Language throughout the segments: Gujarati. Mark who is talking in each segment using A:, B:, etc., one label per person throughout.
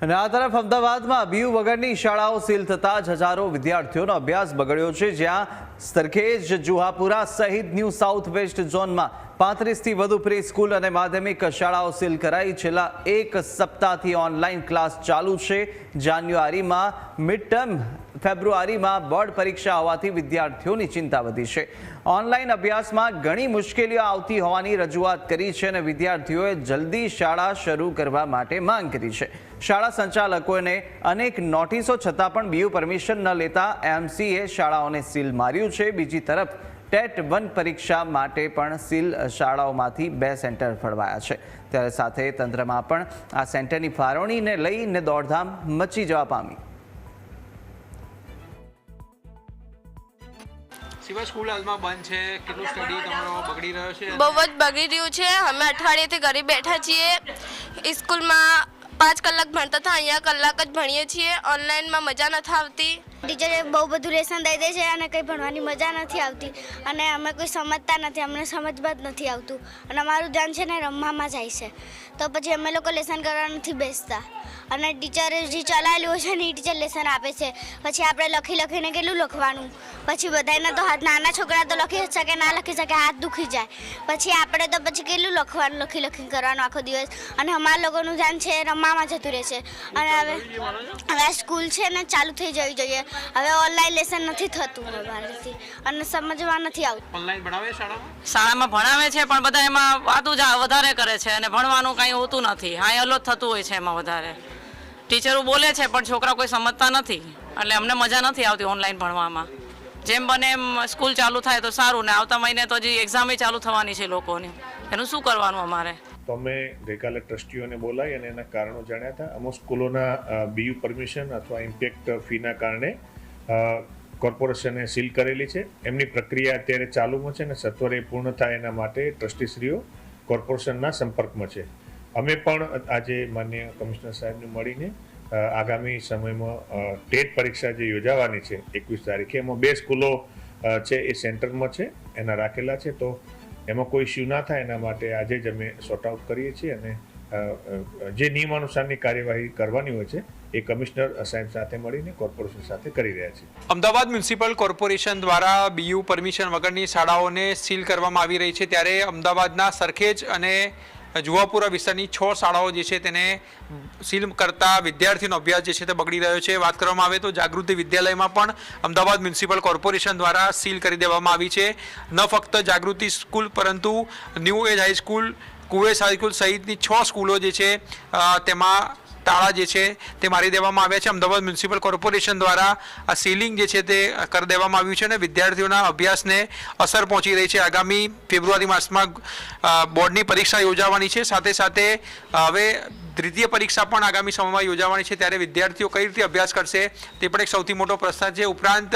A: અને આ તરફ અમદાવાદમાં બીયુ વગરની શાળાઓ સીલ થતા જ હજારો વિદ્યાર્થીઓનો અભ્યાસ બગડ્યો છે। જ્યાં સરખેજ, જુહાપુરા સહિત ન્યૂ સાઉથ વેસ્ટ ઝોનમાં 35થી વધુ પ્રી સ્કૂલ અને માધ્યમિક શાળાઓ સીલ કરાઈ। છેલ્લા એક સપ્તાહથી ઓનલાઈન ક્લાસ ચાલુ છે। જાન્યુઆરીમાં મિડ ટર્મ, ફેબ્રુઆરીમાં બોર્ડ પરીક્ષા હોવાથી વિદ્યાર્થીઓની ચિંતા વધી છે। ઓનલાઈન અભ્યાસમાં ઘણી મુશ્કેલીઓ આવતી હોવાની રજૂઆત કરી છે અને વિદ્યાર્થીઓએ જલ્દી શાળા શરૂ કરવા માટે માંગ કરી છે। શાળા સંચાલકોને અનેક નોટિસો છતાં પણ બીયુ પરમિશન ન લેતા એમસીએ શાળાઓને સીલ માર્યું છે। બીજી તરફ ટેટ 1 પરીક્ષા માટે પણ સીલ શાળાઓમાંથી 2 સેન્ટર ફળવાયા છે। ત્યારે સાથે તંત્રમાં પણ આ સેન્ટરની ફાળવણીને લઈને દોડધામ મચી જવા પામી।
B: સિવાય સ્કૂલ હાલમાં બંધ છે, કેટલું સ્ટડી તમારો બગડી રહ્યો છે?
C: બહુ જ બગડી રહ્યું છે। અમે અઠવાડિયેથી ઘરે બેઠા છીએ। સ્કૂલમાં 5 કલાક ભણતા હતા, અહીંયા કલાક જ ભણીએ છીએ। ઓનલાઈનમાં મજા નથી આવતી।
D: ટીચરે બહુ બધું લેસન દઈ દે છે અને કંઈ ભણવાની મજા નથી આવતી અને અમે કોઈ સમજતા નથી, અમને સમજમાં જ નથી આવતું અને અમારું ધ્યાન છે ને રમવામાં જાય છે। તો પછી અમે લોકો લેસન કરવા નથી બેસતા અને ટીચરે જે ચલાવેલું હોય છે ને એ ટીચર લેસન આપે છે। પછી આપણે લખીને કેટલું લખવાનું, પછી બધાને તો હાથ, નાના છોકરા તો લખી શકે ના લખી શકે, હાથ દુખી જાય। પછી આપણે તો પછી કેટલું લખવાનું, લખી કરવાનું આખો દિવસ અને અમારા લોકોનું ધ્યાન છે રમવામાં જતું રહે છે। અને હવે સ્કૂલ છે ને ચાલુ થઈ જવી જોઈએ। હવે ઓનલાઈન લેસન નથી થતું અમારાથી અને સમજવા નથી આવતું।
B: ઓનલાઈન ભણાવે
E: શાળામાં ભણાવે છે પણ બધા એમાં વાતું જ વધારે કરે છે અને ભણવાનું કંઈ હોતું નથી। હા, અલો થતું હોય છે એમાં વધારે। ટીચરો બોલે છે પણ છોકરા કોઈ સમજતા નથી, એટલે અમને મજા નથી આવતી ઓનલાઈન ભણવામાં। જેમ બને એમ સ્કૂલ ચાલુ થાય તો સારું, ને આવતા મહિને તો હજી એક્ઝામે ચાલુ થવાની છે લોકોની, એનું શું કરવાનું અમારે?
F: તો અમે ગઈકાલે ટ્રસ્ટીઓને બોલાવી અને એના કારણો જાણ્યા હતા। અમુક સ્કૂલોના બીયુ પરમિશન અથવા ઇમ્પેક્ટ ફીના કારણે કોર્પોરેશને સીલ કરેલી છે। એમની પ્રક્રિયા અત્યારે ચાલુમાં છે અને સત્વરે પૂર્ણ થાય એના માટે ટ્રસ્ટીશ્રીઓ કોર્પોરેશનના સંપર્કમાં છે। અમે પણ આજે માન્ય કમિશનર સાહેબને મળીને આગામી સમયમાં ટેટ પરીક્ષા જે યોજાવાની છે 21 તારીખે, એમાં 2 સ્કૂલો છે એ સેન્ટરમાં છે, એના રાખેલા છે। તો એમાં કોઈ ઇસ્યુ ના થાય એના માટે આજે જ અમે સોર્ટ આઉટ કરીએ છીએ અને જે નિયમાનુસારની કાર્યવાહી કરવાની હોય છે એ કમિશનર સાહેબ સાથે મળીને કોર્પોરેશન સાથે કરી રહ્યા છીએ।
B: અમદાવાદ મ્યુનિસિપલ કોર્પોરેશન દ્વારા બીયુ પરમિશન વગરની શાળાઓને સીલ કરવામાં આવી રહી છે। ત્યારે અમદાવાદના સરખેજ અને જુહાપુરા વિસ્તારની 6 શાળાઓ જે છે તેને સીલ કરતા વિદ્યાર્થીઓનો અભ્યાસ જે છે તે બગડી રહ્યો છે। વાત કરવામાં આવે તો જાગૃતિ વિદ્યાલયમાં પણ અમદાવાદ મ્યુનિસિપલ કોર્પોરેશન દ્વારા સીલ કરી દેવામાં આવી છે। ન ફક્ત જાગૃતિ સ્કૂલ પરંતુ ન્યૂ એજ હાઈસ્કૂલ, કુવેસ હાઈસ્કૂલ સહિતની 6 સ્કૂલો જે છે તેમાં તાળા જે છે તે મારી દેવામાં આવ્યા છે। અમદાવાદ મ્યુનિસિપલ કોર્પોરેશન દ્વારા આ સીલિંગ જે છે તે કરી દેવામાં આવ્યું છે અને વિદ્યાર્થીઓના અભ્યાસને અસર પહોંચી રહી છે। આગામી ફેબ્રુઆરી માસમાં બોર્ડની પરીક્ષા યોજાવાની છે, સાથે સાથે હવે દ્વિતીય પરીક્ષા પણ આગામી સમયમાં યોજાવાની છે। ત્યારે વિદ્યાર્થીઓ કઈ રીતે અભ્યાસ કરશે તે પણ એક સૌથી મોટો પ્રશ્ન છે। ઉપરાંત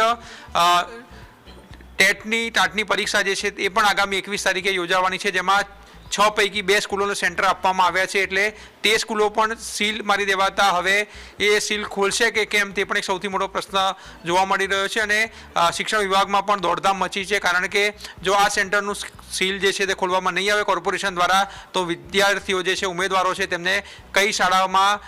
B: ટાટની પરીક્ષા જે છે એ પણ આગામી 21 તારીખે યોજાવાની છે, જેમાં 6 પૈકી 2 સ્કૂલોનો સેન્ટર આપવામાં આવ્યા છે। એટલે તે સ્કૂલો પણ સીલ મારી દેવાતા હવે એ સીલ ખોલશે કે કેમ તે પણ એક સૌથી મોટો પ્રશ્ન જોવા મળી રહ્યો છે અને શિક્ષણ વિભાગમાં પણ દોડધામ મચી છે, કારણ કે જો આ સેન્ટરનું સીલ જે છે તે ખોલવામાં નહીં આવે કોર્પોરેશન દ્વારા તો વિદ્યાર્થીઓ જે છે, ઉમેદવારો છે, તેમને કઈ શાળામાં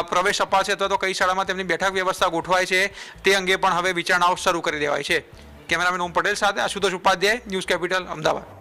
B: પ્રવેશ અપાશે અથવા તો કઈ શાળામાં તેમની બેઠક વ્યવસ્થા ગોઠવાય છે તે અંગે પણ હવે વિચારણાઓ શરૂ કરી દેવાય છે। કેમેરામેન ઓમ પટેલ સાથે આશુતોષ ઉપાધ્યાય, ન્યૂઝ કેપિટલ, અમદાવાદ।